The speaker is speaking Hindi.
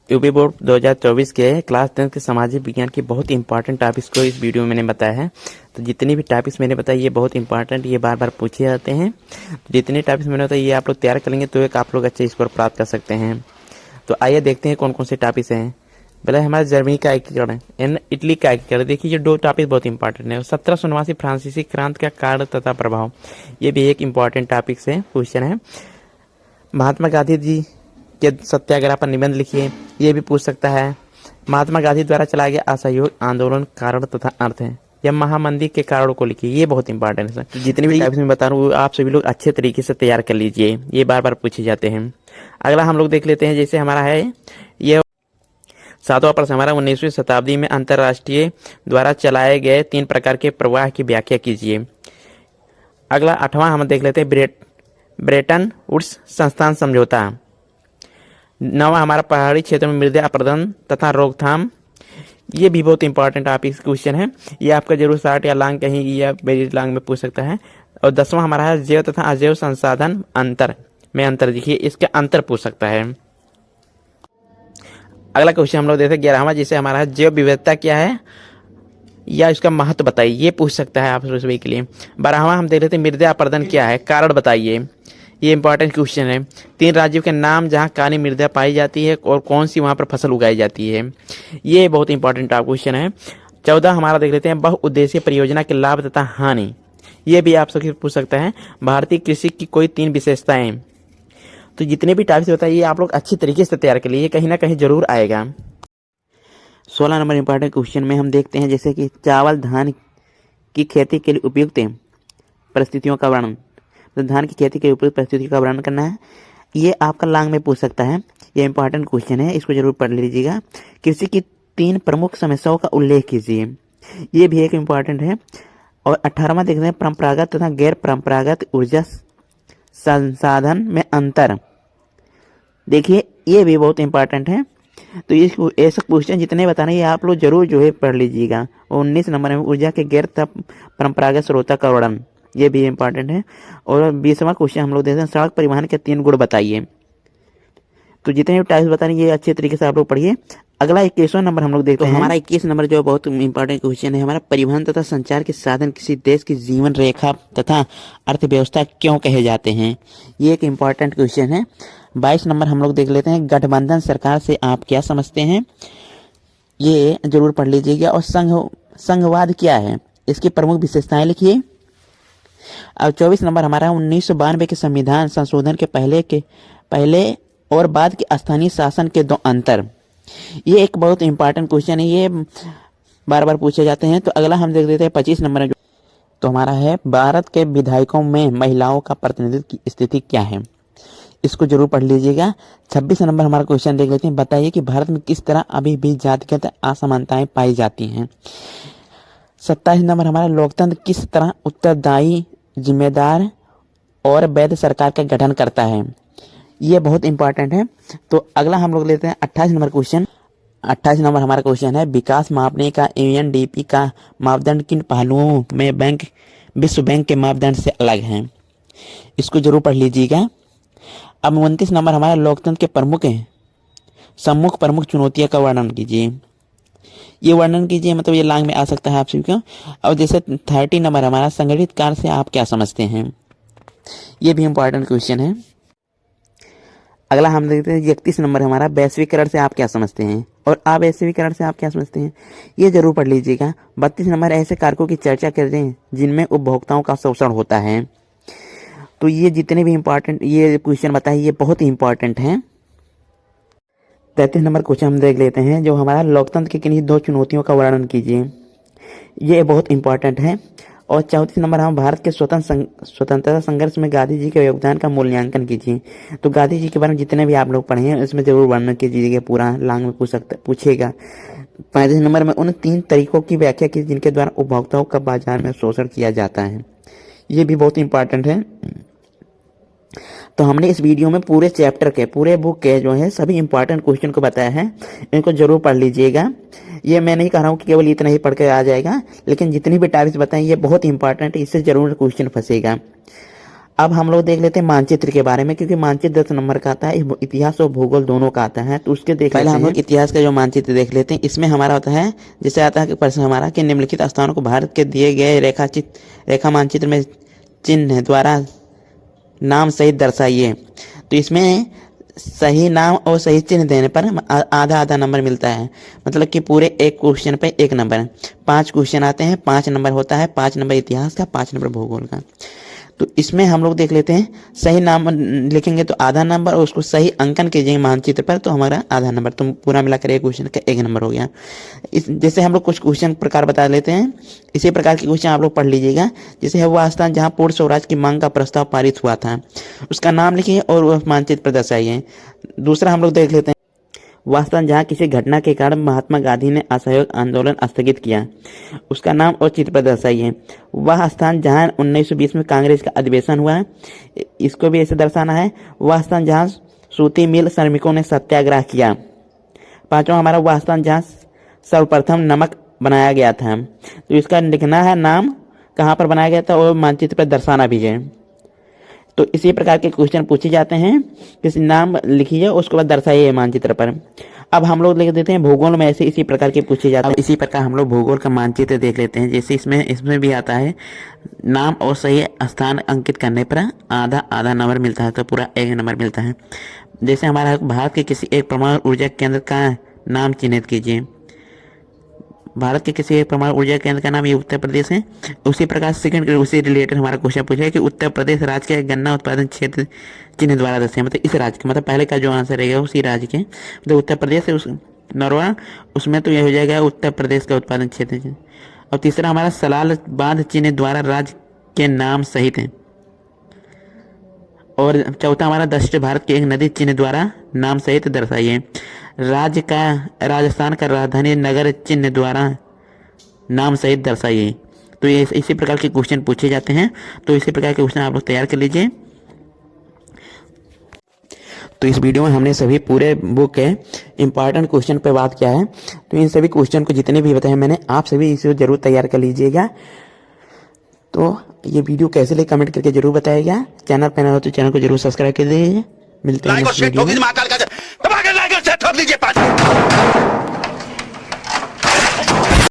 यूपी बोर्ड 2024 के क्लास 10 के सामाजिक विज्ञान की बहुत इंपॉर्टेंट टॉपिक्स को इस वीडियो में मैंने बताया है। तो जितनी भी टॉपिक्स मैंने बताया ये बहुत इंपॉर्टेंट, ये बार बार पूछे जाते हैं। तो जितने टॉपिक्स मैंने बताया ये आप लोग तैयार करेंगे तो एक आप लोग अच्छे स्कोर प्राप्त कर सकते हैं। तो आइए देखते हैं कौन कौन से टॉपिक्स हैं। पहले हमारा जर्मनी का एकीकरण एंड इटली का एकीकरण। देखिए ये दो टॉपिक बहुत इंपॉर्टेंट है। 1789 फ्रांसीसी क्रांति का कारण तथा प्रभाव, ये भी एक इम्पॉर्टेंट टॉपिक से क्वेश्चन है। महात्मा गांधी जी के सत्याग्रह पर निबंध लिखिए, ये भी पूछ सकता है। महात्मा गांधी द्वारा चलाया गया असहयोग आंदोलन कारण तथा अर्थ है, या महामंदी के कारणों को लिखिए, ये बहुत इंपॉर्टेंट है। तो जितने भी टाइप्स में बता रहा हूँ आप सभी लोग अच्छे तरीके से तैयार कर लीजिए, ये बार बार पूछे जाते हैं। अगला हम लोग देख लेते हैं, जैसे हमारा है ये 7वां प्रश्न हमारा 19वीं शताब्दी में अंतर्राष्ट्रीय द्वारा चलाए गए 3 प्रकार के प्रवाह की व्याख्या कीजिए। अगला 8वां हम देख लेते हैं ब्रेटन वुड्स संस्थान समझौता। 9वां हमारा पहाड़ी क्षेत्र में मृदा अपरदन तथा रोकथाम, ये भी बहुत इंपॉर्टेंट टॉपिक क्वेश्चन है। ये आपका जरूर शार्ट या लॉन्ग कहीं या वेरी लॉन्ग में पूछ सकता है। और 10वां हमारा है जैव तथा अजैव संसाधन अंतर देखिए, इसके अंतर पूछ सकता है। अगला क्वेश्चन हम लोग देखते हैं 11वां, जिसे हमारा है जैव विविधता क्या है या इसका महत्व बताइए, ये पूछ सकता है आप सभी के लिए। 12वां हम देख लेते हैं मृदा अपरदन क्या है, कारण बताइए, ये इंपॉर्टेंट क्वेश्चन है। 3 राज्यों के नाम जहां काली मृदा पाई जाती है और कौन सी वहां पर फसल उगाई जाती है, ये बहुत इंपॉर्टेंट क्वेश्चन है। 14 हमारा देख लेते हैं बहुउद्देशीय परियोजना के लाभ तथा हानि, ये भी आप सबसे पूछ सकता है। भारतीय कृषि की कोई 3 विशेषताएं। तो जितने भी टॉपिक्स बताइए आप लोग अच्छी तरीके से तैयार कर लीजिए, कहीं ना कहीं जरूर आएगा। 16 नंबर इंपॉर्टेंट क्वेश्चन में हम देखते हैं जैसे कि चावल धान की खेती के लिए उपयुक्त परिस्थितियों का वर्णन। तो धान की खेती के उपयुक्त परिस्थितियों का वर्णन करना है, ये आपका लॉन्ग में पूछ सकता है। ये इंपॉर्टेंट क्वेश्चन है, इसको जरूर पढ़ लीजिएगा। कृषि की 3 प्रमुख समस्याओं का उल्लेख कीजिए, ये भी एक इम्पॉर्टेंट है। और 18वां देखते हैं परंपरागत तथा गैर परंपरागत ऊर्जा संसाधन में अंतर, देखिए ये भी बहुत इंपॉर्टेंट है। तो ये ऐसा क्वेश्चन जितने बताने ये आप लोग जरूर जो है पढ़ लीजिएगा। 19 नंबर में ऊर्जा के गैर परंपरागत स्रोतों का वर्णन, ये भी इंपॉर्टेंट है। और 20वां क्वेश्चन हम लोग देखते हैं सड़क परिवहन के 3 गुण बताइए। तो जितने भी टाइप्स बताने ये अच्छे तरीके से आप लोग पढ़िए। अगला 21वां नंबर हम लोग देखते हैं। हमारा 21 नंबर जो बहुत इंपॉर्टेंट क्वेश्चन है, हमारा परिवहन तथा संचार के साधन किसी देश की जीवन रेखा तथा अर्थव्यवस्था क्यों कहे जाते हैं, ये एक इंपॉर्टेंट क्वेश्चन है। 22 नंबर हम लोग देख लेते हैं गठबंधन सरकार से आप क्या समझते हैं, ये जरूर पढ़ लीजिएगा। और संघवाद क्या है, इसकी प्रमुख विशेषताएं लिखिए। अब 24 नंबर हमारा 1992 के संविधान संशोधन के पहले और बाद के स्थानीय शासन के 2 अंतर, ये एक बहुत इंपॉर्टेंट क्वेश्चन है, ये बार बार पूछे जाते हैं। तो अगला हम देख देते हैं 25 नंबर जो तो हमारा है भारत के विधायकों में महिलाओं का प्रतिनिधित्व की स्थिति क्या है, इसको जरूर पढ़ लीजिएगा। 26 नंबर हमारा क्वेश्चन देख लेते हैं, बताइए कि भारत में किस तरह अभी भी जातिगत असमानताएं पाई जाती हैं। 27 नंबर हमारा लोकतंत्र किस तरह उत्तरदायी, जिम्मेदार और वैध सरकार का गठन करता है, ये बहुत इंपॉर्टेंट है। तो अगला हम लोग लेते हैं 28 नंबर क्वेश्चन। 28 नंबर हमारा क्वेश्चन है विकास मापने का यूएनडीपी का मापदंड किन पहलुओं में विश्व बैंक के मापदंड से अलग है, इसको जरूर पढ़ लीजिएगा। अब 29 नंबर हमारा लोकतंत्र के प्रमुख चुनौतियों का वर्णन कीजिए, ये वर्णन कीजिए, मतलब ये लॉन्ग में आ सकता है आप सभी को। और जैसे 30 नंबर हमारा संगठित कार्य से आप क्या समझते हैं, ये भी इंपॉर्टेंट क्वेश्चन है। अगला हम देखते हैं 31 नंबर हमारा वैश्वीकरण से आप क्या समझते हैं और अवैश्वीकरण से आप क्या समझते हैं, ये जरूर पढ़ लीजिएगा। 32 नंबर ऐसे कारकों की चर्चा करते हैं जिनमें उपभोक्ताओं का शोषण होता है। तो ये जितने भी इंपॉर्टेंट ये क्वेश्चन बताए ये बहुत ही इंपॉर्टेंट हैं। 33 नंबर क्वेश्चन हम देख लेते हैं, जो हमारा लोकतंत्र की किन्हीं 2 चुनौतियों का वर्णन कीजिए, ये बहुत इंपॉर्टेंट है। और 34 नंबर हम भारत के स्वतंत्रता संघर्ष में गांधी जी के योगदान का मूल्यांकन कीजिए। तो गांधी जी के बारे में जितने भी आप लोग पढ़े हैं उसमें जरूर वर्णन कीजिएगा, पूरा लॉन्ग में पूछेगा। 35 नंबर में उन 3 तरीकों की व्याख्या की जिनके द्वारा उपभोक्ताओं का बाजार में शोषण किया जाता है, ये भी बहुत इंपॉर्टेंट है। तो हमने इस वीडियो में पूरे चैप्टर के पूरे बुक के जो है सभी इंपॉर्टेंट क्वेश्चन को बताया है, इनको जरूर पढ़ लीजिएगा। ये मैं नहीं कह रहा हूँ कि केवल इतना ही पढ़ के आ जाएगा, लेकिन जितनी भी टॉपिक्स बताएं ये बहुत इंपॉर्टेंट है, इससे जरूर क्वेश्चन फंसेगा। अब हम लोग देख लेते हैं मानचित्र के बारे में, क्योंकि मानचित्र 10 नंबर का आता है, इतिहास और भूगोल दोनों का आता है। तो उसके पहले हम लोग इतिहास का जो मानचित्र देख लेते हैं। इसमें हमारा होता है, जैसे आता है कि प्रश्न हमारा कि निम्नलिखित स्थानों को भारत के दिए गए रेखा मानचित्र में चिन्ह द्वारा नाम सहित दर्शाइए। तो इसमें सही नाम और सही चिन्ह देने पर आधा आधा नंबर मिलता है, मतलब कि पूरे एक क्वेश्चन पे 1 नंबर। 5 क्वेश्चन आते हैं, 5 नंबर होता है, 5 नंबर इतिहास का, 5 नंबर भूगोल का। तो इसमें हम लोग देख लेते हैं, सही नाम लिखेंगे तो आधा नंबर, और उसको सही अंकन कीजिएंगे मानचित्र पर तो हमारा आधा नंबर। तो पूरा मिलाकर एक क्वेश्चन का 1 नंबर हो गया। जैसे हम लोग कुछ क्वेश्चन प्रकार बता लेते हैं, इसी प्रकार के क्वेश्चन आप लोग पढ़ लीजिएगा। जैसे है वह स्थान जहाँ पूर्ण स्वराज की मांग का प्रस्ताव पारित हुआ था, उसका नाम लिखिए और वह मानचित्र पर दर्शाइए। दूसरा हम लोग देख लेते हैं, वह स्थान जहाँ किसी घटना के कारण महात्मा गांधी ने असहयोग आंदोलन स्थगित किया, उसका नाम और चित्र पर दर्शाइए। वह स्थान जहाँ 1920 में कांग्रेस का अधिवेशन हुआ, इसको भी ऐसे दर्शाना है। वह स्थान जहाँ सूती मिल श्रमिकों ने सत्याग्रह किया। 5वां हमारा वह स्थान जहाँ सर्वप्रथम नमक बनाया गया था। तो इसका लिखना है नाम, कहाँ पर बनाया गया था और मानचित्र पर दर्शाना भी है। तो इसी प्रकार के क्वेश्चन पूछे जाते हैं, किसी नाम लिखिए उसके बाद दर्शाइए मानचित्र पर। अब हम लोग लिख देते हैं भूगोल में, ऐसे इसी प्रकार के पूछे जाते हैं। इसी प्रकार हम लोग भूगोल का मानचित्र देख लेते हैं। जैसे इसमें भी आता है, नाम और सही स्थान अंकित करने पर आधा आधा नंबर मिलता है, तो पूरा 1 नंबर मिलता है। जैसे हमारा भारत के किसी एक परमाणु ऊर्जा केंद्र का नाम चिन्हित कीजिए। भारत के किसी एक परमाणु ऊर्जा केंद्र का नाम ये उत्तर प्रदेश है। उसी प्रकार सेकंड उसी रिलेटेड हमारा क्वेश्चन पूछा है कि उत्तर प्रदेश राज्य के गन्ना उत्पादन क्षेत्र चिन्ह द्वारा दर्शाए, मतलब इस राज्य के, मतलब पहले का जो आंसर रहेगा उसी राज्य के, मतलब उत्तर प्रदेश है उस नरवा, उसमें तो यह हो जाएगा उत्तर प्रदेश का उत्पादन क्षेत्र। और तीसरा हमारा सलाल बांध चिन्ह द्वारा राज्य के नाम सहित है। और चौथा हमारा दक्षिण भारत के एक नदी चिन्ह द्वारा नाम सहित दर्शाइए। राज्य का राजस्थान का राजधानी नगर चिन्ह द्वारा नाम सहित दर्शाइए। तो ये इसी प्रकार के क्वेश्चन पूछे जाते हैं। तो इसी प्रकार के क्वेश्चन आप लोग तैयार कर लीजिए। तो इस वीडियो में हमने सभी पूरे बुक के इंपॉर्टेंट क्वेश्चन पे बात किया है। तो इन सभी क्वेश्चन को जितने भी बताए मैंने, आप सभी इसे जरूर तैयार कर लीजिएगा। तो ये वीडियो कैसे लगे कमेंट करके जरूर बताइएगा। चैनल पर नए हो तो चैनल को जरूर सब्सक्राइब कर दीजिए। मिलते हैं नेक्स्ट वीडियो में।